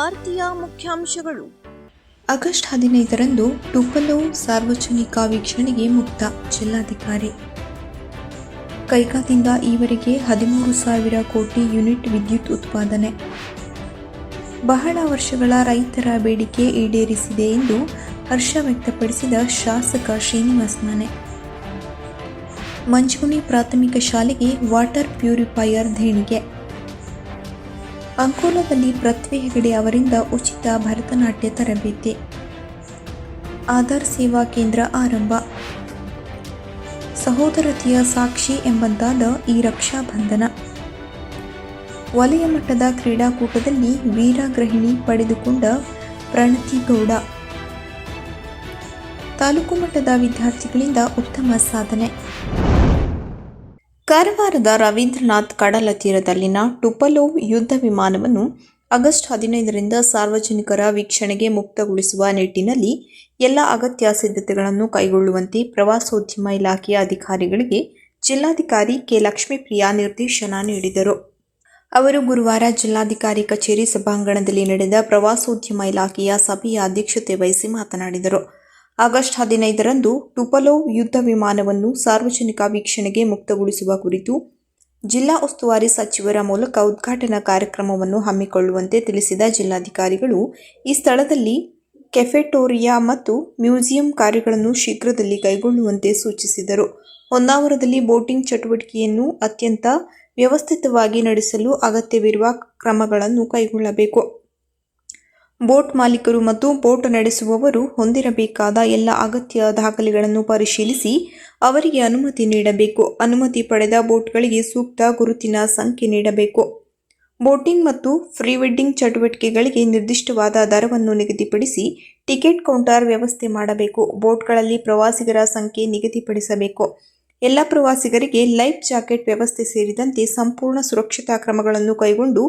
ವಾರ್ತೆಯ ಮುಖ್ಯಾಂಶಗಳು. ಆಗಸ್ಟ್ 15ರಂದು ಟುಪಲೋ ಸಾರ್ವಜನಿಕ ವೀಕ್ಷಣೆಗೆ ಮುಕ್ತ. ಜಿಲ್ಲಾಧಿಕಾರಿ. ಕೈಗಾದಿಂದ ಈವರೆಗೆ 13,000 ಕೋಟಿ ಯೂನಿಟ್ ವಿದ್ಯುತ್ ಉತ್ಪಾದನೆ. ಬಹಳ ವರ್ಷಗಳ ರೈತರ ಬೇಡಿಕೆ ಈಡೇರಿಸಿದೆ ಎಂದು ಹರ್ಷ ವ್ಯಕ್ತಪಡಿಸಿದ ಶಾಸಕ ಶ್ರೀನಿವಾಸ್ ಮನೆ. ಮಂಜುಗುಣಿ ಪ್ರಾಥಮಿಕ ಶಾಲೆಗೆ ವಾಟರ್ ಪ್ಯೂರಿಫೈಯರ್ ದೇಣಿಗೆ. ಅಂಕೋಲಾದಲ್ಲಿ ಪೃಥ್ವಿ ಹೆಗಡೆ ಅವರಿಂದ ಉಚಿತ ಭರತನಾಟ್ಯ ತರಬೇತಿ. ಆಧಾರ್ ಸೇವಾ ಕೇಂದ್ರ ಆರಂಭ. ಸಹೋದರತೆಯ ಸಾಕ್ಷಿ ಎಂಬಂತಾದ ಈ ರಕ್ಷಾ ಬಂಧನ. ವಲಯ ಮಟ್ಟದ ಕ್ರೀಡಾಕೂಟದಲ್ಲಿ ವೀರಗೃಹಿಣಿ ಪಡೆದುಕೊಂಡ ಪ್ರಣತಿ ಗೌಡ. ತಾಲೂಕು ಮಟ್ಟದ ವಿದ್ಯಾರ್ಥಿಗಳಿಂದ ಉತ್ತಮ ಸಾಧನೆ. ಕಾರವಾರದ ರವೀಂದ್ರನಾಥ್ ಕಡಲ ತೀರದಲ್ಲಿನ ಟುಪಲೋ ಯುದ್ಧ ವಿಮಾನವನ್ನು ಆಗಸ್ಟ್ 15ರಿಂದ ಸಾರ್ವಜನಿಕರ ವೀಕ್ಷಣೆಗೆ ಮುಕ್ತಗೊಳಿಸುವ ನಿಟ್ಟಿನಲ್ಲಿ ಎಲ್ಲ ಅಗತ್ಯ ಸಿದ್ಧತೆಗಳನ್ನು ಕೈಗೊಳ್ಳುವಂತೆ ಪ್ರವಾಸೋದ್ಯಮ ಇಲಾಖೆಯ ಅಧಿಕಾರಿಗಳಿಗೆ ಜಿಲ್ಲಾಧಿಕಾರಿ ಕೆ. ಲಕ್ಷ್ಮೀಪ್ರಿಯಾ ನಿರ್ದೇಶನ ನೀಡಿದರು. ಅವರು ಗುರುವಾರ ಜಿಲ್ಲಾಧಿಕಾರಿ ಕಚೇರಿ ಸಭಾಂಗಣದಲ್ಲಿ ನಡೆದ ಪ್ರವಾಸೋದ್ಯಮ ಇಲಾಖೆಯ ಸಭೆಯ ಅಧ್ಯಕ್ಷತೆ ವಹಿಸಿ ಮಾತನಾಡಿದರು. ಆಗಸ್ಟ್ 15ರಂದು ಟುಪಲೋ ಯುದ್ಧ ವಿಮಾನವನ್ನು ಸಾರ್ವಜನಿಕ ವೀಕ್ಷಣೆಗೆ ಮುಕ್ತಗೊಳಿಸುವ ಕುರಿತು ಜಿಲ್ಲಾ ಉಸ್ತುವಾರಿ ಸಚಿವರ ಮೂಲಕ ಉದ್ಘಾಟನಾ ಕಾರ್ಯಕ್ರಮವನ್ನು ಹಮ್ಮಿಕೊಳ್ಳುವಂತೆ ತಿಳಿಸಿದ ಜಿಲ್ಲಾಧಿಕಾರಿಗಳು ಈ ಸ್ಥಳದಲ್ಲಿ ಕೆಫೆಟೋರಿಯಾ ಮತ್ತು ಮ್ಯೂಸಿಯಂ ಕಾರ್ಯಗಳನ್ನು ಶೀಘ್ರದಲ್ಲಿ ಕೈಗೊಳ್ಳುವಂತೆ ಸೂಚಿಸಿದರು. ಹೊನ್ನಾವರದಲ್ಲಿ ಬೋಟಿಂಗ್ ಚಟುವಟಿಕೆಯನ್ನು ಅತ್ಯಂತ ವ್ಯವಸ್ಥಿತವಾಗಿ ನಡೆಸಲು ಅಗತ್ಯವಿರುವ ಕ್ರಮಗಳನ್ನು ಕೈಗೊಳ್ಳಬೇಕು. ಬೋಟ್ ಮಾಲೀಕರು ಮತ್ತು ಬೋಟ್ ನಡೆಸುವವರು ಹೊಂದಿರಬೇಕಾದ ಎಲ್ಲ ಅಗತ್ಯ ದಾಖಲೆಗಳನ್ನು ಪರಿಶೀಲಿಸಿ ಅವರಿಗೆ ಅನುಮತಿ ನೀಡಬೇಕು. ಅನುಮತಿ ಪಡೆದ ಬೋಟ್ಗಳಿಗೆ ಸೂಕ್ತ ಗುರುತಿನ ಸಂಖ್ಯೆ ನೀಡಬೇಕು. ಬೋಟಿಂಗ್ ಮತ್ತು ಪ್ರೀ ವೆಡ್ಡಿಂಗ್ ಚಟುವಟಿಕೆಗಳಿಗೆ ನಿರ್ದಿಷ್ಟವಾದ ದರವನ್ನು ನಿಗದಿಪಡಿಸಿ ಟಿಕೆಟ್ ಕೌಂಟರ್ ವ್ಯವಸ್ಥೆ ಮಾಡಬೇಕು. ಬೋಟ್ಗಳಲ್ಲಿ ಪ್ರವಾಸಿಗರ ಸಂಖ್ಯೆ ನಿಗದಿಪಡಿಸಬೇಕು. ಎಲ್ಲ ಪ್ರವಾಸಿಗರಿಗೆ ಲೈಫ್ ಜಾಕೆಟ್ ವ್ಯವಸ್ಥೆ ಸೇರಿದಂತೆ ಸಂಪೂರ್ಣ ಸುರಕ್ಷತಾ ಕ್ರಮಗಳನ್ನು ಕೈಗೊಂಡು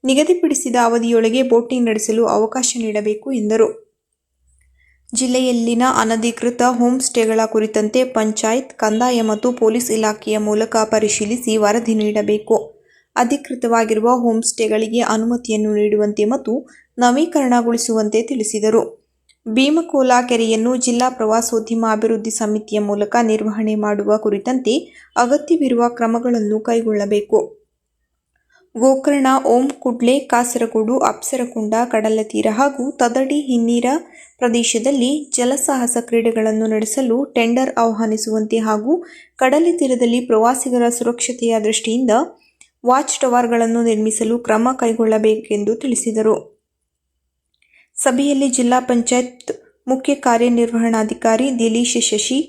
ನಿಗದಿಪಡಿಸಿದ ಅವಧಿಯೊಳಗೆ ಬೋಟಿಂಗ್ ನಡೆಸಲು ಅವಕಾಶ ನೀಡಬೇಕು ಎಂದರು. ಜಿಲ್ಲೆಯಲ್ಲಿನ ಅನಧಿಕೃತ ಹೋಮ್ ಸ್ಟೇಗಳ ಕುರಿತಂತೆ ಪಂಚಾಯತ್, ಕಂದಾಯ ಮತ್ತು ಪೊಲೀಸ್ ಇಲಾಖೆಯ ಮೂಲಕ ಪರಿಶೀಲಿಸಿ ವರದಿ ನೀಡಬೇಕು. ಅಧಿಕೃತವಾಗಿರುವ ಹೋಮ್ ಸ್ಟೇಗಳಿಗೆ ಅನುಮತಿಯನ್ನು ನೀಡುವಂತೆ ಮತ್ತು ನವೀಕರಣಗೊಳಿಸುವಂತೆ ತಿಳಿಸಿದರು. ಭೀಮಕೋಲ ಕೆರೆಯನ್ನು ಜಿಲ್ಲಾ ಪ್ರವಾಸೋದ್ಯಮ ಅಭಿವೃದ್ಧಿ ಸಮಿತಿಯ ಮೂಲಕ ನಿರ್ವಹಣೆ ಮಾಡುವ ಕುರಿತಂತೆ ಅಗತ್ಯವಿರುವ ಕ್ರಮಗಳನ್ನು ಕೈಗೊಳ್ಳಬೇಕು. ಗೋಕರ್ಣ, ಓಂ ಕುಡ್ಲೆ, ಕಾಸರಗೋಡು, ಅಪ್ಸರಕೊಂಡ, ಕಡಲತೀರ ಹಾಗೂ ತದಡಿ ಹಿನ್ನೀರ ಪ್ರದೇಶದಲ್ಲಿ ಜಲಸಾಹಸ ಕ್ರೀಡೆಗಳನ್ನು ನಡೆಸಲು ಟೆಂಡರ್ ಆಹ್ವಾನಿಸುವಂತೆ ಹಾಗೂ ಕಡಲ ತೀರದಲ್ಲಿ ಪ್ರವಾಸಿಗರ ಸುರಕ್ಷತೆಯ ದೃಷ್ಟಿಯಿಂದ ವಾಚ್ ಟವರ್ಗಳನ್ನು ನಿರ್ಮಿಸಲು ಕ್ರಮ ಕೈಗೊಳ್ಳಬೇಕೆಂದು ತಿಳಿಸಿದರು. ಸಭೆಯಲ್ಲಿ ಜಿಲ್ಲಾ ಪಂಚಾಯತ್ ಮುಖ್ಯ ಕಾರ್ಯನಿರ್ವಹಣಾಧಿಕಾರಿ ದಿಲೀಶ್ ಶಶಿ,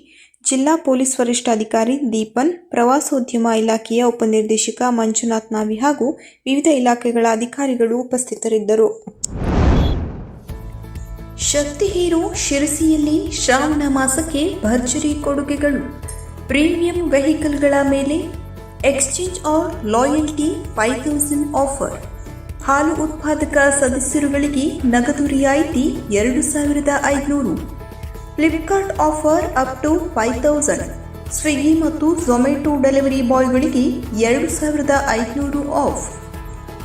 ಜಿಲ್ಲಾ ಪೊಲೀಸ್ ವರಿಷ್ಠಾಧಿಕಾರಿ ದೀಪನ್, ಪ್ರವಾಸೋದ್ಯಮ ಇಲಾಖೆಯ ಉಪನಿರ್ದೇಶಕ ಮಂಜುನಾಥ್ ನಾವಿ ಹಾಗೂ ವಿವಿಧ ಇಲಾಖೆಗಳ ಅಧಿಕಾರಿಗಳು ಉಪಸ್ಥಿತರಿದ್ದರು. ಶಕ್ತಿ ಹೀರೋ ಶಿರಸಿಯಲ್ಲಿ ಶ್ರಾವಣ ಮಾಸಕ್ಕೆ ಭರ್ಜರಿ ಕೊಡುಗೆಗಳು. ಪ್ರೀಮಿಯಂ ವೆಹಿಕಲ್ಗಳ ಮೇಲೆ ಎಕ್ಸ್ಚೇಂಜ್ ಆರ್ ಲಾಯಲ್ಟಿ 5,000 ಆಫರ್. ಹಾಲು ಉತ್ಪಾದಕ ಸದಸ್ಯರುಗಳಿಗೆ ನಗದು ರಿಯಾಯಿತಿ 2,500. Flipkart offer up to 5,000. Swiggy ಮತ್ತು ಝೊಮ್ಯಾಟೊ ಡೆಲಿವರಿ ಬಾಯ್ಗಳಿಗೆ 2,500 ಆಫ್.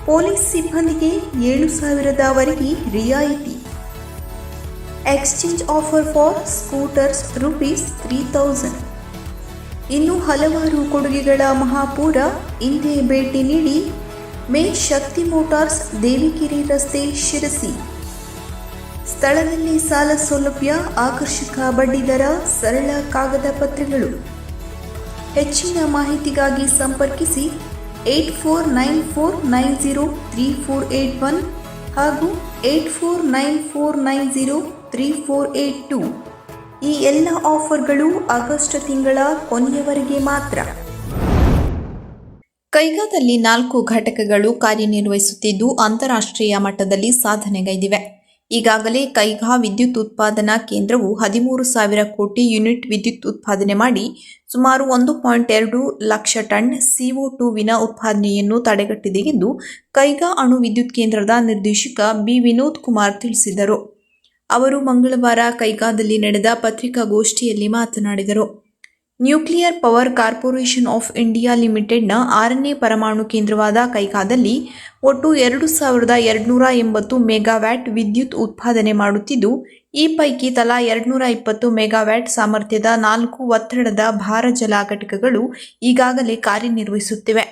ಪೊಲೀಸ್ ಸಿಬ್ಬಂದಿಗೆ 7,000ವರೆಗೆ ರಿಯಾಯಿತಿ. Exchange offer for scooters ₹3,000. ಇನ್ನು ಹಲವಾರು ಕೊಡುಗೆಗಳ ಮಹಾಪೂರ. ಇಂದೇ ಭೇಟಿ ನೀಡಿ. ಮೇ ಶಕ್ತಿ ಮೋಟಾರ್ಸ್, ದೇವಿಕೆರೆ ರಸ್ತೆ, ಶಿರಸಿ. ಸ್ಥಳದಲ್ಲಿ ಸಾಲ ಸೌಲಭ್ಯ, ಆಕರ್ಷಕ ಬಡ್ಡಿದರ, ಸರಳ ಕಾಗದ ಪತ್ರಗಳು. ಹೆಚ್ಚಿನ ಮಾಹಿತಿಗಾಗಿ ಸಂಪರ್ಕಿಸಿ 8494903481 ಹಾಗೂ 8494903482. ಈ ಎಲ್ಲ ಆಫರ್ಗಳು ಆಗಸ್ಟ್ ತಿಂಗಳ ಕೊನೆಯವರೆಗೆ ಮಾತ್ರ. ಕೈಗಾದಲ್ಲಿ 4 ಘಟಕಗಳು ಕಾರ್ಯನಿರ್ವಹಿಸುತ್ತಿದ್ದು ಅಂತಾರಾಷ್ಟ್ರೀಯ ಮಟ್ಟದಲ್ಲಿ ಸಾಧನೆಗೈದಿವೆ. ಈಗಾಗಲೇ ಕೈಗಾ ವಿದ್ಯುತ್ ಉತ್ಪಾದನಾ ಕೇಂದ್ರವು 13,000 ಕೋಟಿ ಯೂನಿಟ್ ವಿದ್ಯುತ್ ಉತ್ಪಾದನೆ ಮಾಡಿ ಸುಮಾರು 1.2 ಲಕ್ಷ ಟನ್ CO2ವಿನ ಉತ್ಪಾದನೆಯನ್ನು ತಡೆಗಟ್ಟಿದೆ ಎಂದು ಕೈಗಾ ಅಣು ವಿದ್ಯುತ್ ಕೇಂದ್ರದ ನಿರ್ದೇಶಕ ಬಿ. ವಿನೋದ್ ಕುಮಾರ್ ತಿಳಿಸಿದರು. ಅವರು ಮಂಗಳವಾರ ಕೈಗಾದಲ್ಲಿ ನಡೆದ ಪತ್ರಿಕಾಗೋಷ್ಠಿಯಲ್ಲಿ ಮಾತನಾಡಿದರು. Nuclear power corporation of India ಲಿಮಿಟೆಡ್ನ 6ನೇ ಪರಮಾಣು ಕೇಂದ್ರವಾದ ಕೈಗಾದಲ್ಲಿ ಒಟ್ಟು 2280 ಮೆಗಾವ್ಯಾಟ್ ವಿದ್ಯುತ್ ಉತ್ಪಾದನೆ ಮಾಡುತ್ತಿದ್ದು, ಈ ಪೈಕಿ ತಲಾ 220 ಮೆಗಾವ್ಯಾಟ್ ಸಾಮರ್ಥ್ಯದ 4 ಒತ್ತಡದ ಭಾರಜಲ ಘಟಕಗಳು ಈಗಾಗಲೇ ಕಾರ್ಯನಿರ್ವಹಿಸುತ್ತಿವೆ.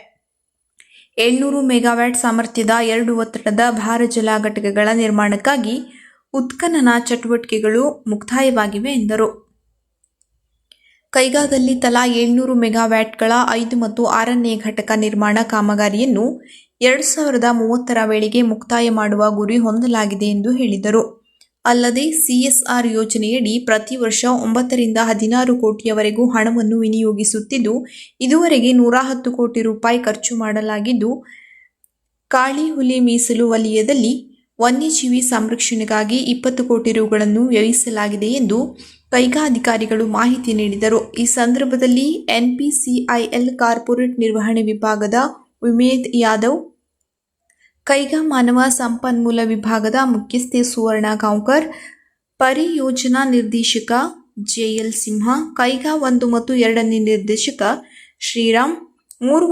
700 ಮೆಗಾವ್ಯಾಟ್ ಸಾಮರ್ಥ್ಯದ 2 ಒತ್ತಡದ ಭಾರಜಲ ಘಟಕಗಳ ನಿರ್ಮಾಣಕ್ಕಾಗಿ ಉತ್ಖನನ ಚಟುವಟಿಕೆಗಳು ಮುಕ್ತಾಯವಾಗಿವೆ ಎಂದರು. ಕೈಗಾದಲ್ಲಿ ತಲಾ 700 ಮೆಗಾವ್ಯಾಟ್ಗಳ 5 ಮತ್ತು 6ನೇ ಘಟಕ ನಿರ್ಮಾಣ ಕಾಮಗಾರಿಯನ್ನು 2030ರ ವೇಳೆಗೆ ಮುಕ್ತಾಯ ಮಾಡುವ ಗುರಿ ಹೊಂದಲಾಗಿದೆ ಎಂದು ಹೇಳಿದರು. ಅಲ್ಲದೆ ಸಿಎಸ್ಆರ್ ಯೋಜನೆಯಡಿ ಪ್ರತಿ ವರ್ಷ 9 ರಿಂದ 16 ಕೋಟಿಯವರೆಗೂ ಹಣವನ್ನು ವಿನಿಯೋಗಿಸುತ್ತಿದ್ದು, ಇದುವರೆಗೆ 110 ಕೋಟಿ ರೂಪಾಯಿ ಖರ್ಚು ಮಾಡಲಾಗಿದ್ದು, ಕಾಳಿ ಹುಲಿ ಮೀಸಲು ವಲಯದಲ್ಲಿ ವನ್ಯಜೀವಿ ಸಂರಕ್ಷಣೆಗಾಗಿ 20 ಕೋಟಿ ರುಗಳನ್ನು ವ್ಯಯಿಸಲಾಗಿದೆ ಎಂದು ಕೈಗಾ ಅಧಿಕಾರಿಗಳು ಮಾಹಿತಿ ನೀಡಿದರು. ಈ ಸಂದರ್ಭದಲ್ಲಿ ಎನ್ಪಿಸಿಐಎಲ್ ಕಾರ್ಪೊರೇಟ್ ನಿರ್ವಹಣೆ ವಿಭಾಗದ ಉಮೇದ್ ಯಾದವ್, ಕೈಗಾ ಮಾನವ ಸಂಪನ್ಮೂಲ ವಿಭಾಗದ ಮುಖ್ಯಸ್ಥೆ ಸುವರ್ಣ ಗಾಂವ್ಕರ್, ಪರಿಯೋಜನಾ ನಿರ್ದೇಶಕ ಜೆಎಲ್ ಸಿಂಹ, ಕೈಗಾ 1 ಮತ್ತು 2ನೇ ನಿರ್ದೇಶಕ ಶ್ರೀರಾಮ್, 3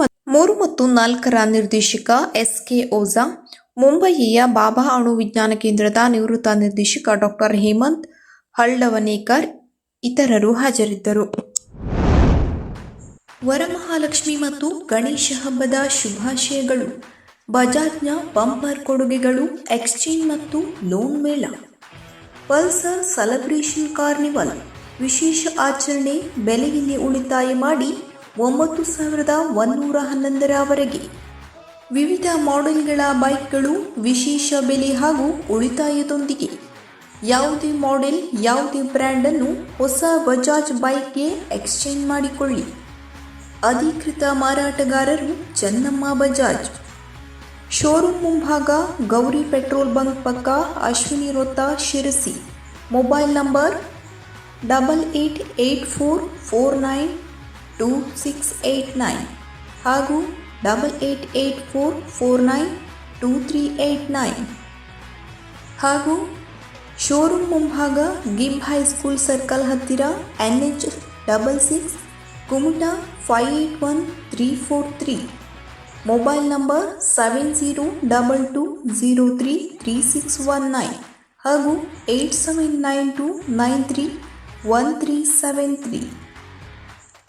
ಮತ್ತು 4ರ ನಿರ್ದೇಶಕ ಎಸ್ಕೆ ಓಜಾ, ಮುಂಬಯಿಯ ಬಾಬಾ ಅಣು ವಿಜ್ಞಾನ ಕೇಂದ್ರದ ನಿವೃತ್ತ ನಿರ್ದೇಶಕ ಡಾ. ಹೇಮಂತ್ ಹಳ್ದವನೇಕರ್ ಇತರರು ಹಾಜರಿದ್ದರು. ವರಮಹಾಲಕ್ಷ್ಮಿ ಮತ್ತು ಗಣೇಶ ಹಬ್ಬದ ಶುಭಾಶಯಗಳು. ಬಜಾಜ್ನ ಬಂಪರ್ ಕೊಡುಗೆಗಳು, ಎಕ್ಸ್ಚೇಂಜ್ ಮತ್ತು ಲೋನ್ ಮೇಳ, ಪಲ್ಸರ್ ಸೆಲೆಬ್ರೇಷನ್ ಕಾರ್ನಿವಲ್ ವಿಶೇಷ ಆಚರಣೆ. ಬೆಲೆಯಲ್ಲಿ ಉಳಿತಾಯ ಮಾಡಿ 9111ರವರೆಗೆ ವಿವಿಧ ಮಾಡೆಲ್ಗಳ ಬೈಕ್ಗಳು ವಿಶೇಷ ಬೆಲೆ ಹಾಗೂ ಉಳಿತಾಯದೊಂದಿಗೆ. ಯಾವುದೇ ಮಾಡೆಲ್, ಯಾವುದೇ ಬ್ರ್ಯಾಂಡ್ ಅನ್ನು ಹೊಸ ಬಜಾಜ್ ಬೈಕ್ಗೆ ಎಕ್ಸ್ಚೇಂಜ್ ಮಾಡಿಕೊಳ್ಳಿ. ಅಧಿಕೃತ ಮಾರಾಟಗಾರರು ಚೆನ್ನಮ್ಮ ಬಜಾಜ್. ಶೋರೂಮ್ ಮುಂಭಾಗ, ಗೌರಿ ಪೆಟ್ರೋಲ್ ಬಂಕ್ ಪಕ್ಕ, ಅಶ್ವಿನಿ ವೃತ್ತ, ಶಿರಸಿ. ಮೊಬೈಲ್ ನಂಬರ್ 8884492689 ಹಾಗೂ 8884492389 ಹಾಗೂ ಶೋರೂಮ್ ಮುಂಭಾಗ, ಗಿಂಬ್ ಹೈಸ್ಕೂಲ್ ಸರ್ಕಲ್ ಹತ್ತಿರ, NH66 ಕುಮಟಾ 581343. ಮೊಬೈಲ್ ನಂಬರ್ 7022033619 ಹಾಗೂ 8792931373.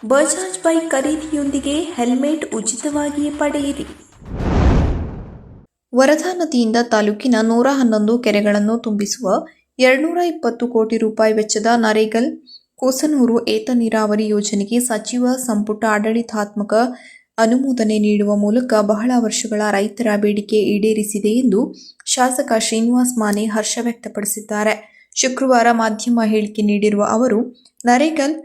ಬಜಾಜ್ ಬೈಕ್ ಖರೀದಿಯೊಂದಿಗೆ ಹೆಲ್ಮೆಟ್ ಉಚಿತವಾಗಿ ಪಡೆಯಿರಿ. ವರದಾ ನದಿಯಿಂದ ತಾಲೂಕಿನ 111 ಕೆರೆಗಳನ್ನು ತುಂಬಿಸುವ 220 ಕೋಟಿ ರೂಪಾಯಿ ವೆಚ್ಚದ ನರೇಗಲ್ ಕೋಸನೂರು ಏತ ನೀರಾವರಿ ಯೋಜನೆಗೆ ಸಚಿವ ಸಂಪುಟ ಆಡಳಿತಾತ್ಮಕ ಅನುಮೋದನೆ ನೀಡುವ ಮೂಲಕ ಬಹಳ ವರ್ಷಗಳ ರೈತರ ಬೇಡಿಕೆ ಈಡೇರಿಸಿದೆ ಎಂದು ಶಾಸಕ ಶ್ರೀನಿವಾಸ್ ಮಾನೆ ಹರ್ಷ ವ್ಯಕ್ತಪಡಿಸಿದ್ದಾರೆ. ಶುಕ್ರವಾರ ಮಾಧ್ಯಮ ಹೇಳಿಕೆ ನೀಡಿರುವ ಅವರು, ನರೇಗಲ್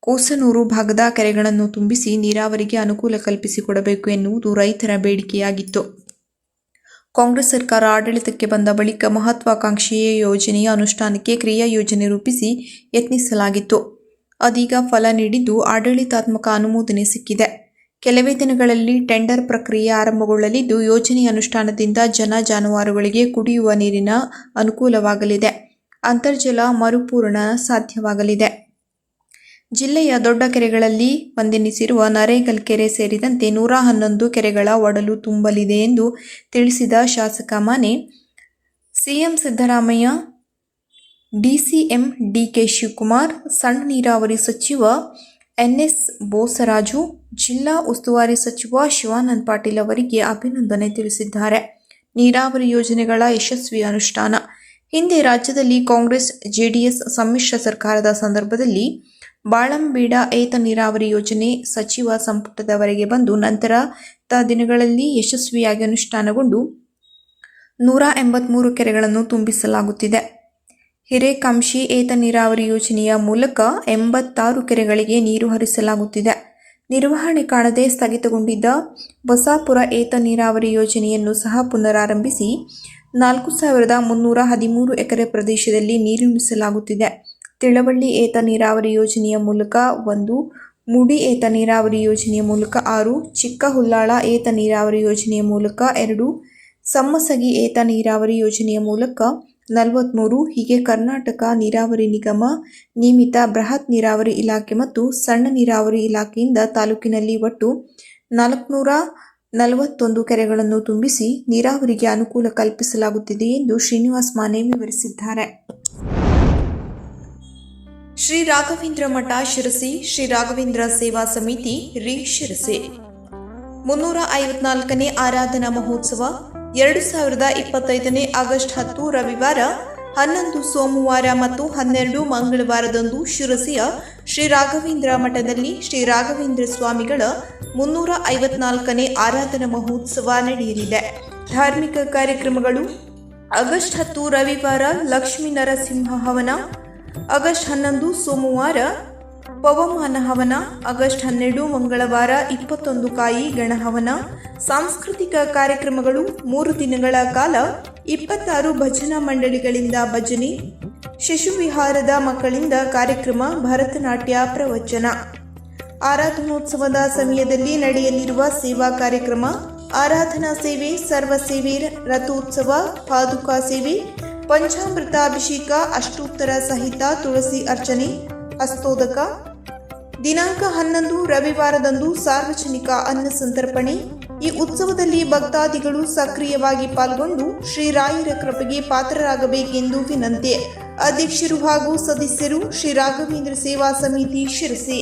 ಕೋಸನೂರು ಭಾಗದ ಕೆರೆಗಳನ್ನು ತುಂಬಿಸಿ ನೀರಾವರಿಗೆ ಅನುಕೂಲ ಕಲ್ಪಿಸಿಕೊಡಬೇಕು ಎನ್ನುವುದು ರೈತರ ಬೇಡಿಕೆಯಾಗಿತ್ತು. ಕಾಂಗ್ರೆಸ್ ಸರ್ಕಾರ ಆಡಳಿತಕ್ಕೆ ಬಂದ ಬಳಿಕ ಮಹತ್ವಾಕಾಂಕ್ಷೆಯ ಯೋಜನೆಯ ಅನುಷ್ಠಾನಕ್ಕೆ ಕ್ರಿಯಾ ಯೋಜನೆ ರೂಪಿಸಿ ಯತ್ನಿಸಲಾಗಿತ್ತು. ಅದೀಗ ಫಲ ನೀಡಿದ್ದು ಆಡಳಿತಾತ್ಮಕ ಅನುಮೋದನೆ ಸಿಕ್ಕಿದೆ. ಕೆಲವೇ ದಿನಗಳಲ್ಲಿ ಟೆಂಡರ್ ಪ್ರಕ್ರಿಯೆ ಆರಂಭಗೊಳ್ಳಲಿದ್ದು, ಯೋಜನೆಯ ಅನುಷ್ಠಾನದಿಂದ ಜಾನುವಾರುಗಳಿಗೆ ಕುಡಿಯುವ ನೀರಿನ ಅನುಕೂಲವಾಗಲಿದೆ. ಅಂತರ್ಜಲ ಮರುಪೂರಣ ಸಾಧ್ಯವಾಗಲಿದೆ. ಜಿಲ್ಲೆಯ ದೊಡ್ಡ ಕೆರೆಗಳಲ್ಲಿ ಒಂದೆನಿಸಿರುವ ನರೇಗಲ್ ಕೆರೆ ಸೇರಿದಂತೆ 111 ಕೆರೆಗಳ ಒಡಲು ತುಂಬಲಿದೆ ಎಂದು ತಿಳಿಸಿದ ಶಾಸಕ Mane, CM Siddaramaiah, DCM DK Shivakumar, ಸಣ್ಣ ನೀರಾವರಿ ಸಚಿವ ಎನ್ಎಸ್ ಬೋಸರಾಜು, ಜಿಲ್ಲಾ ಉಸ್ತುವಾರಿ ಸಚಿವ ಶಿವಾನಂದ ಪಾಟೀಲ್ ಅವರಿಗೆ ಅಭಿನಂದನೆ ತಿಳಿಸಿದ್ದಾರೆ. ನೀರಾವರಿ ಯೋಜನೆಗಳ ಯಶಸ್ವಿ ಅನುಷ್ಠಾನ. ಹಿಂದೆ ರಾಜ್ಯದಲ್ಲಿ ಕಾಂಗ್ರೆಸ್ ಜೆಡಿಎಸ್ ಸಮ್ಮಿಶ್ರ ಸರ್ಕಾರದ ಸಂದರ್ಭದಲ್ಲಿ ಬಾಳಂಬೇಡ ಏತ ನೀರಾವರಿ ಯೋಜನೆ ಸಚಿವ ಸಂಪುಟದವರೆಗೆ ಬಂದು ನಂತರದ ದಿನಗಳಲ್ಲಿ ಯಶಸ್ವಿಯಾಗಿ ಅನುಷ್ಠಾನಗೊಂಡು 183 ಕೆರೆಗಳನ್ನು ತುಂಬಿಸಲಾಗುತ್ತಿದೆ. ಹಿರೇಕಂಶಿ ಏತ ನೀರಾವರಿ ಯೋಜನೆಯ ಮೂಲಕ 86 ಕೆರೆಗಳಿಗೆ ನೀರು ಹರಿಸಲಾಗುತ್ತಿದೆ. ನಿರ್ವಹಣೆ ಕಾಣದೆ ಸ್ಥಗಿತಗೊಂಡಿದ್ದ ಬಸಾಪುರ ಏತ ನೀರಾವರಿ ಯೋಜನೆಯನ್ನು ಸಹ ಪುನರಾರಂಭಿಸಿ 4313 ಎಕರೆ ಪ್ರದೇಶದಲ್ಲಿ ನೀರುಣಿಸಲಾಗುತ್ತಿದೆ. ತಿಳವಳ್ಳಿ ಏತ ನೀರಾವರಿ ಯೋಜನೆಯ ಮೂಲಕ 1, ಮುಡಿ ಏತ ನೀರಾವರಿ ಯೋಜನೆಯ ಮೂಲಕ 6, ಚಿಕ್ಕ ಹುಲ್ಲಾಳ ಏತ ನೀರಾವರಿ ಯೋಜನೆಯ ಮೂಲಕ 2, ಸಮ್ಮಸಗಿ ಏತ ನೀರಾವರಿ ಯೋಜನೆಯ ಮೂಲಕ 43 ಹೀಗೆ ಕರ್ನಾಟಕ ನೀರಾವರಿ ನಿಗಮ ನಿಯಮಿತ ಬೃಹತ್ ನೀರಾವರಿ ಇಲಾಖೆ ಮತ್ತು ಸಣ್ಣ ನೀರಾವರಿ ಇಲಾಖೆಯಿಂದ ತಾಲೂಕಿನಲ್ಲಿ ಒಟ್ಟು 441 ಕೆರೆಗಳನ್ನು ತುಂಬಿಸಿ ನೀರಾವರಿಗೆ ಅನುಕೂಲ ಕಲ್ಪಿಸಲಾಗುತ್ತಿದೆ ಎಂದು ಶ್ರೀನಿವಾಸ್ ಮಾನೆ ವಿವರಿಸಿದ್ದಾರೆ. ಶ್ರೀ ರಾಘವೇಂದ್ರ ಮಠ ಶಿರಸಿ, ಶ್ರೀ ರಾಘವೇಂದ್ರ ಸೇವಾ ಸಮಿತಿ ಶಿರಸಿ 354ನೇ ಆರಾಧನಾ ಮಹೋತ್ಸವ 2025 ಆಗಸ್ಟ್ 10 ರವಿವಾರ, 11 ಸೋಮವಾರ ಮತ್ತು 12 ಮಂಗಳವಾರದಂದು ಶಿರಸಿಯ ಶ್ರೀ ರಾಘವೇಂದ್ರ ಮಠದಲ್ಲಿ ಶ್ರೀ ರಾಘವೇಂದ್ರ ಸ್ವಾಮಿಗಳ 354ನೇ ಆರಾಧನಾ ಮಹೋತ್ಸವ ನಡೆಯಲಿದೆ. ಧಾರ್ಮಿಕ ಕಾರ್ಯಕ್ರಮಗಳು ಆಗಸ್ಟ್ 10 ರವಿವಾರ ಲಕ್ಷ್ಮೀ ನರಸಿಂಹ ಹವನ, ಆಗಸ್ಟ್ 11 ಸೋಮವಾರ ಪವಮಾನ ಹವನ, ಆಗಸ್ಟ್ 12 ಮಂಗಳವಾರ 21 ಕಾಯಿ ಗಣಹವನ. ಸಾಂಸ್ಕೃತಿಕ ಕಾರ್ಯಕ್ರಮಗಳು 3 ದಿನಗಳ ಕಾಲ 26 ಭಜನಾ ಮಂಡಳಿಗಳಿಂದ ಭಜನೆ, ಶಿಶುವಿಹಾರದ ಮಕ್ಕಳಿಂದ ಕಾರ್ಯಕ್ರಮ, ಭರತನಾಟ್ಯ ಪ್ರವಚನ. ಆರಾಧನೋತ್ಸವದ ಸಮಯದಲ್ಲಿ ನಡೆಯಲಿರುವ ಸೇವಾ ಕಾರ್ಯಕ್ರಮ: ಆರಾಧನಾ ಸೇವೆ, ಸರ್ವ ಸೇವೆ, ರಥೋತ್ಸವ, ಪಾದುಕಾ ಸೇವೆ, ಪಂಚಾಮೃತಾಭಿಷೇಕ, ಅಷ್ಟೋತ್ತರ ಸಹಿತ ತುಳಸಿ ಅರ್ಚನೆ, ಹಸ್ತೋದಕ. ದಿನಾಂಕ 11 ರವಿವಾರದಂದು ಸಾರ್ವಜನಿಕ ಅನ್ನ ಸಂತರ್ಪಣೆ. ಈ ಉತ್ಸವದಲ್ಲಿ ಭಕ್ತಾದಿಗಳು ಸಕ್ರಿಯವಾಗಿ ಪಾಲ್ಗೊಂಡು ಶ್ರೀರಾಯರ ಕೃಪೆಗೆ ಪಾತ್ರರಾಗಬೇಕೆಂದು ವಿನಂತಿ. ಅಧ್ಯಕ್ಷರು ಹಾಗೂ ಸದಸ್ಯರು ಶ್ರೀ ರಾಘವೇಂದ್ರ ಸೇವಾ ಸಮಿತಿ ಶಿರಸಿ.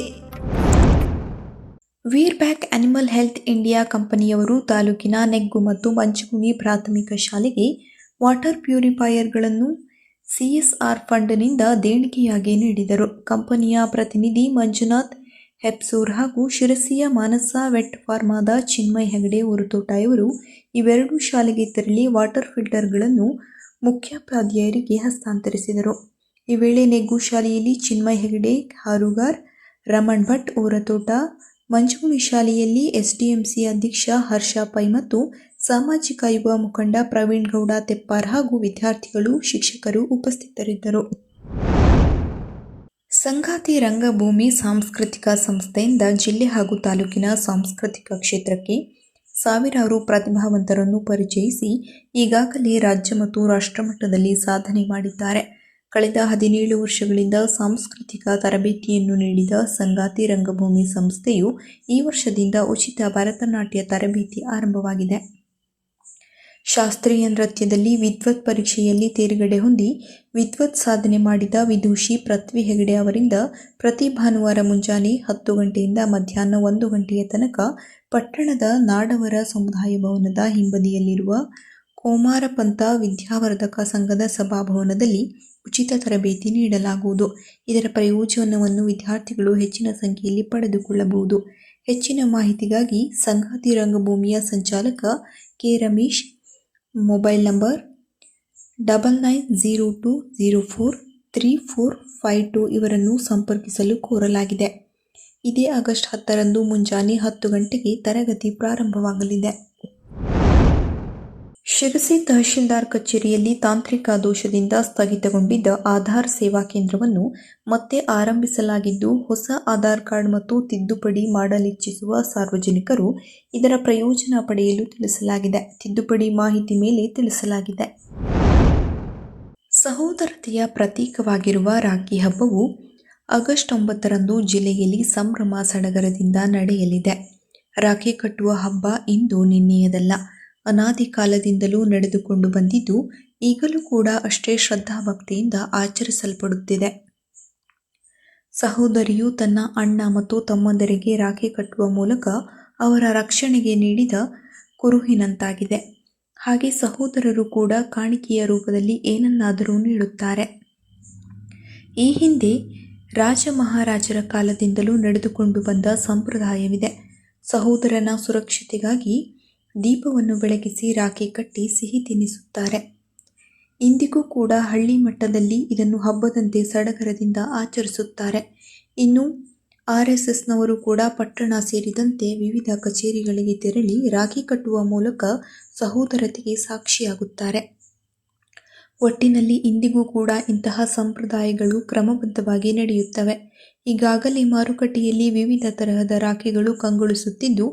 ವೀರ್ ಬ್ಯಾಕ್ ಅನಿಮಲ್ ಹೆಲ್ತ್ ಇಂಡಿಯಾ ಕಂಪನಿಯವರು ತಾಲೂಕಿನ ನೆಗ್ಗು ಮತ್ತು ಮಂಚಗುಣಿ ಪ್ರಾಥಮಿಕ ಶಾಲೆಗೆ ವಾಟರ್ ಪ್ಯೂರಿಫೈಯರ್ಗಳನ್ನು ಸಿಎಸ್ಆರ್ ಫಂಡ್ನಿಂದ ದೇಣಿಗೆಯಾಗಿ ನೀಡಿದರು. ಕಂಪನಿಯ ಪ್ರತಿನಿಧಿ ಮಂಜುನಾಥ್ ಹೆಪ್ಸೂರ್ ಹಾಗೂ ಶಿರಸಿಯ ಮಾನಸ ವೆಟ್ ಫಾರ್ಮಾದ ಚಿನ್ಮಯ್ ಹೆಗಡೆ ಹೊರತೋಟ ಇವರು ಇವೆರಡೂ ಶಾಲೆಗೆ ತೆರಳಿ ವಾಟರ್ ಫಿಲ್ಟರ್ಗಳನ್ನು ಮುಖ್ಯೋಪಾಧ್ಯಾಯರಿಗೆ ಹಸ್ತಾಂತರಿಸಿದರು. ಈ ವೇಳೆ ನೆಗ್ಗು ಶಾಲೆಯಲ್ಲಿ ಚಿನ್ಮಯ್ ಹೆಗಡೆ ಹಾರುಗಾರ್, ರಮಣ್ ಭಟ್ ಹೊರತೋಟ, ಮಂಚಗುಣಿ ಶಾಲೆಯಲ್ಲಿ ಎಸ್ಡಿಎಂಸಿ ಅಧ್ಯಕ್ಷ ಹರ್ಷ ಪೈ ಮತ್ತು ಸಾಮಾಜಿಕ ಯುವ ಮುಖಂಡ ಪ್ರವೀಣ್ ಗೌಡ ತೆಪ್ಪಾರ್ ಹಾಗೂ ವಿದ್ಯಾರ್ಥಿಗಳು, ಶಿಕ್ಷಕರು ಉಪಸ್ಥಿತರಿದ್ದರು. ಸಂಗಾತಿ ರಂಗಭೂಮಿ ಸಾಂಸ್ಕೃತಿಕ ಸಂಸ್ಥೆಯಿಂದ ಜಿಲ್ಲೆ ಹಾಗೂ ತಾಲೂಕಿನ ಸಾಂಸ್ಕೃತಿಕ ಕ್ಷೇತ್ರಕ್ಕೆ ಸಾವಿರಾರು ಪ್ರತಿಭಾವಂತರನ್ನು ಪರಿಚಯಿಸಿ ಈಗಾಗಲೇ ರಾಜ್ಯ ಮತ್ತು ರಾಷ್ಟ್ರಮಟ್ಟದಲ್ಲಿ ಸಾಧನೆ ಮಾಡಿದ್ದಾರೆ. ಕಳೆದ 17 ವರ್ಷಗಳಿಂದ ಸಾಂಸ್ಕೃತಿಕ ತರಬೇತಿಯನ್ನು ನೀಡಿದ ಸಂಗಾತಿ ರಂಗಭೂಮಿ ಸಂಸ್ಥೆಯು ಈ ವರ್ಷದಿಂದ ಉಚಿತ ಭರತನಾಟ್ಯ ತರಬೇತಿ ಆರಂಭವಾಗಿದೆ. ಶಾಸ್ತ್ರೀಯ ನೃತ್ಯದಲ್ಲಿ ವಿದ್ವತ್ ಪರೀಕ್ಷೆಯಲ್ಲಿ ತೇರ್ಗಡೆ ಹೊಂದಿ ವಿದ್ವತ್ ಸಾಧನೆ ಮಾಡಿದ ವಿದೂಷಿ ಪೃಥ್ವಿ ಹೆಗಡೆ ಅವರಿಂದ ಪ್ರತಿ ಭಾನುವಾರ ಮುಂಜಾನೆ 10 ಗಂಟೆಯಿಂದ ಮಧ್ಯಾಹ್ನ 1 ಗಂಟೆಯ ತನಕ ಪಟ್ಟಣದ ನಾಡವರ ಸಮುದಾಯ ಭವನದ ಹಿಂಬದಿಯಲ್ಲಿರುವ ಕೋಮಾರಪಂಥ ವಿದ್ಯಾವರ್ಧಕ ಸಂಘದ ಸಭಾಭವನದಲ್ಲಿ ಉಚಿತ ತರಬೇತಿ ನೀಡಲಾಗುವುದು. ಇದರ ಪ್ರಯೋಜನವನ್ನು ವಿದ್ಯಾರ್ಥಿಗಳು ಹೆಚ್ಚಿನ ಸಂಖ್ಯೆಯಲ್ಲಿ ಪಡೆದುಕೊಳ್ಳಬಹುದು. ಹೆಚ್ಚಿನ ಮಾಹಿತಿಗಾಗಿ ಸಂಗಾತಿ ರಂಗಭೂಮಿಯ ಸಂಚಾಲಕ ಕೆ. ರಮೇಶ್, ಮೊಬೈಲ್ ನಂಬರ್ 9902043452 ಇವರನ್ನು ಸಂಪರ್ಕಿಸಲು ಕೋರಲಾಗಿದೆ. ಇದೇ ಆಗಸ್ಟ್ 10ರಂದು ಮುಂಜಾನೆ 10 ಗಂಟೆಗೆ ತರಗತಿ ಪ್ರಾರಂಭವಾಗಲಿದೆ. ಶಿರಸಿ ತಹಶೀಲ್ದಾರ್ ಕಚೇರಿಯಲ್ಲಿ ತಾಂತ್ರಿಕ ದೋಷದಿಂದ ಸ್ಥಗಿತಗೊಂಡಿದ್ದ ಆಧಾರ್ ಸೇವಾ ಕೇಂದ್ರವನ್ನು ಮತ್ತೆ ಆರಂಭಿಸಲಾಗಿದ್ದು, ಹೊಸ ಆಧಾರ್ ಕಾರ್ಡ್ ಮತ್ತು ತಿದ್ದುಪಡಿ ಮಾಡಲಿಚ್ಛಿಸುವ ಸಾರ್ವಜನಿಕರು ಇದರ ಪ್ರಯೋಜನ ಪಡೆಯಲು ತಿಳಿಸಲಾಗಿದೆ. ತಿದ್ದುಪಡಿ ಮಾಹಿತಿ ಮೇಲೆ ತಿಳಿಸಲಾಗಿದೆ. ಸಹೋದರತೆಯ ಪ್ರತೀಕವಾಗಿರುವ ರಾಖಿ ಹಬ್ಬವು ಆಗಸ್ಟ್ 9ರಂದು ಜಿಲ್ಲೆಯಲ್ಲಿ ಸಂಭ್ರಮ ಸಡಗರದಿಂದ ನಡೆಯಲಿದೆ. ರಾಖಿ ಕಟ್ಟುವ ಹಬ್ಬ ಇಂದು ನಿನ್ನೆಯದಲ್ಲ, ಅನಾದಿ ಕಾಲದಿಂದಲೂ ನಡೆದುಕೊಂಡು ಬಂದಿದ್ದು ಈಗಲೂ ಕೂಡ ಅಷ್ಟೇ ಶ್ರದ್ಧಾಭಕ್ತಿಯಿಂದ ಆಚರಿಸಲ್ಪಡುತ್ತಿದೆ. ಸಹೋದರಿಯು ತನ್ನ ಅಣ್ಣ ಮತ್ತು ತಮ್ಮಂದಿರಿಗೆ ರಾಖಿ ಕಟ್ಟುವ ಮೂಲಕ ಅವರ ರಕ್ಷಣೆಗೆ ನೀಡಿದ ಕುರುಹಿನಂತಾಗಿದೆ. ಹಾಗೆ ಸಹೋದರರು ಕೂಡ ಕಾಣಿಕೆಯ ರೂಪದಲ್ಲಿ ಏನನ್ನಾದರೂ ನೀಡುತ್ತಾರೆ. ಈ ಹಿಂದೆ ರಾಜ ಮಹಾರಾಜರ ಕಾಲದಿಂದಲೂ ನಡೆದುಕೊಂಡು ಬಂದ ಸಂಪ್ರದಾಯವಿದೆ. ಸಹೋದರನ ಸುರಕ್ಷತೆಗಾಗಿ ದೀಪವನ್ನು ಬೆಳಗಿಸಿ ರಾಖಿ ಕಟ್ಟಿ ಸಿಹಿ ತಿನ್ನಿಸುತ್ತಾರೆ. ಇಂದಿಗೂ ಕೂಡ ಹಳ್ಳಿ ಮಟ್ಟದಲ್ಲಿ ಇದನ್ನು ಹಬ್ಬದಂತೆ ಸಡಗರದಿಂದ ಆಚರಿಸುತ್ತಾರೆ. ಇನ್ನು RSSನವರು ಕೂಡ ಪಟ್ಟಣ ಸೇರಿದಂತೆ ವಿವಿಧ ಕಚೇರಿಗಳಿಗೆ ತೆರಳಿ ರಾಖಿ ಕಟ್ಟುವ ಮೂಲಕ ಸಹೋದರತೆಗೆ ಸಾಕ್ಷಿಯಾಗುತ್ತಾರೆ. ಒಟ್ಟಿನಲ್ಲಿ ಇಂದಿಗೂ ಕೂಡ ಇಂತಹ ಸಂಪ್ರದಾಯಗಳು ಕ್ರಮಬದ್ಧವಾಗಿ ನಡೆಯುತ್ತವೆ. ಈಗಾಗಲೇ ಮಾರುಕಟ್ಟೆಯಲ್ಲಿ ವಿವಿಧ ತರಹದ ರಾಖಿಗಳು ಕಂಗೊಳಿಸುತ್ತಿದ್ದು,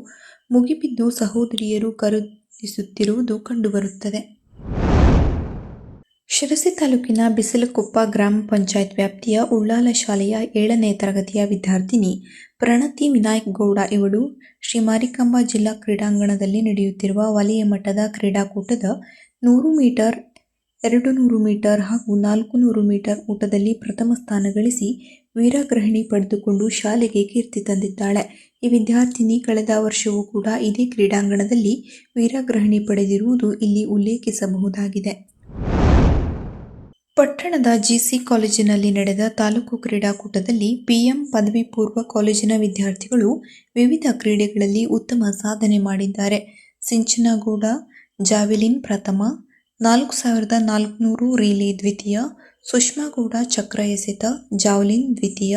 ಮುಗಿಬಿದ್ದು ಸಹೋದರಿಯರು ಖರೀದಿಸುತ್ತಿರುವುದು ಕಂಡುಬರುತ್ತದೆ. ಶಿರಸಿ ತಾಲೂಕಿನ ಬಿಸಿಲಕೊಪ್ಪ ಗ್ರಾಮ ಪಂಚಾಯತ್ ವ್ಯಾಪ್ತಿಯ ಉಳ್ಳಾಲ ಶಾಲೆಯ 7ನೇ ತರಗತಿಯ ವಿದ್ಯಾರ್ಥಿನಿ ಪ್ರಣತಿ ವಿನಾಯಕ್ ಗೌಡ ಇವಳು ಶ್ರೀ ಮಾರಿಕಾಂಬಾ ಜಿಲ್ಲಾ ಕ್ರೀಡಾಂಗಣದಲ್ಲಿ ನಡೆಯುತ್ತಿರುವ ವಲಯ ಮಟ್ಟದ ಕ್ರೀಡಾಕೂಟದ 100 ಮೀಟರ್, 200 ಮೀಟರ್ ಹಾಗೂ 400 ಮೀಟರ್ ಓಟದಲ್ಲಿ ಪ್ರಥಮ ಸ್ಥಾನ ಗಳಿಸಿ ವೀರಗೃಹಿಣಿ ಪಡೆದುಕೊಂಡು ಶಾಲೆಗೆ ಕೀರ್ತಿ ತಂದಿದ್ದಾಳೆ. ಈ ವಿದ್ಯಾರ್ಥಿನಿ ಕಳೆದ ವರ್ಷವೂ ಕೂಡ ಇದೇ ಕ್ರೀಡಾಂಗಣದಲ್ಲಿ ವೀರಗೃಹಿಣಿ ಪಡೆದಿರುವುದು ಇಲ್ಲಿ ಉಲ್ಲೇಖಿಸಬಹುದಾಗಿದೆ. ಪಟ್ಟಣದ ಜಿಸಿ ಕಾಲೇಜಿನಲ್ಲಿ ನಡೆದ ತಾಲೂಕು ಕ್ರೀಡಾಕೂಟದಲ್ಲಿ ಪಿಎಂ ಪದವಿ ಪೂರ್ವ ಕಾಲೇಜಿನ ವಿದ್ಯಾರ್ಥಿಗಳು ವಿವಿಧ ಕ್ರೀಡೆಗಳಲ್ಲಿ ಉತ್ತಮ ಸಾಧನೆ ಮಾಡಿದ್ದಾರೆ. ಸಿಂಚನಗೌಡ ಜಾವೆಲಿನ್ ಪ್ರಥಮ, 4400 ರಿಲೇ ದ್ವಿತೀಯ, ಸುಷ್ಮಾಗೌಡ ಚಕ್ರ ಎಸೆತ, ಜಾವೆಲಿನ್ ದ್ವಿತೀಯ,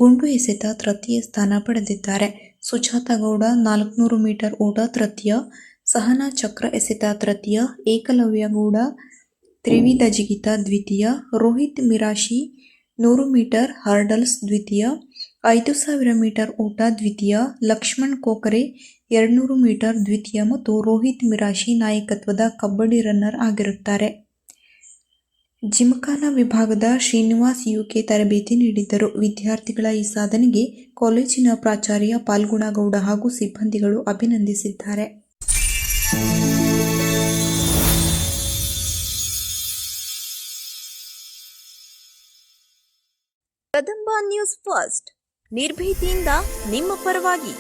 ಗುಂಡು ಎಸೆತ ತೃತೀಯ ಸ್ಥಾನ ಪಡೆದಿದ್ದಾರೆ. ಸುಜಾತಗೌಡ 400 ಮೀಟರ್ ಓಟ ತೃತೀಯ, ಸಹನಾ ಚಕ್ರ ಎಸೆತ ತೃತೀಯ, ಏಕಲವ್ಯಗೌಡ ತ್ರಿವಿಧ ಜಿಗಿತ ದ್ವಿತೀಯ, ರೋಹಿತ್ ಮಿರಾಶಿ 100 ಮೀಟರ್ ಹರ್ಡಲ್ಸ್ ದ್ವಿತೀಯ, 5000 ಮೀಟರ್ ಓಟ ದ್ವಿತೀಯ, ಲಕ್ಷ್ಮಣ್ ಕೋಕರೆ 200 ಮೀಟರ್ ದ್ವಿತೀಯ ಮತ್ತು ರೋಹಿತ್ ಮಿರಾಶಿ ನಾಯಕತ್ವದ ಕಬಡ್ಡಿ ರನ್ನರ್ ಆಗಿರುತ್ತಾರೆ. ಜಿಮ್ಖಾನಾ ವಿಭಾಗದ ಶ್ರೀನಿವಾಸ್ ಯುಕೆ ತರಬೇತಿ ನೀಡಿದ್ದರು. ವಿದ್ಯಾರ್ಥಿಗಳ ಈ ಸಾಧನೆಗೆ ಕಾಲೇಜಿನ ಪ್ರಾಚಾರ್ಯ ಪಾಲ್ಗುಣಗೌಡ ಹಾಗೂ ಸಿಬ್ಬಂದಿಗಳು ಅಭಿನಂದಿಸಿದ್ದಾರೆ. ಕದಂಬ ನ್ಯೂಸ್ ಫಸ್ಟ್, ನಿರ್ಭೀತಿಯಿಂದ ನಿಮ್ಮ ಪರವಾಗಿ.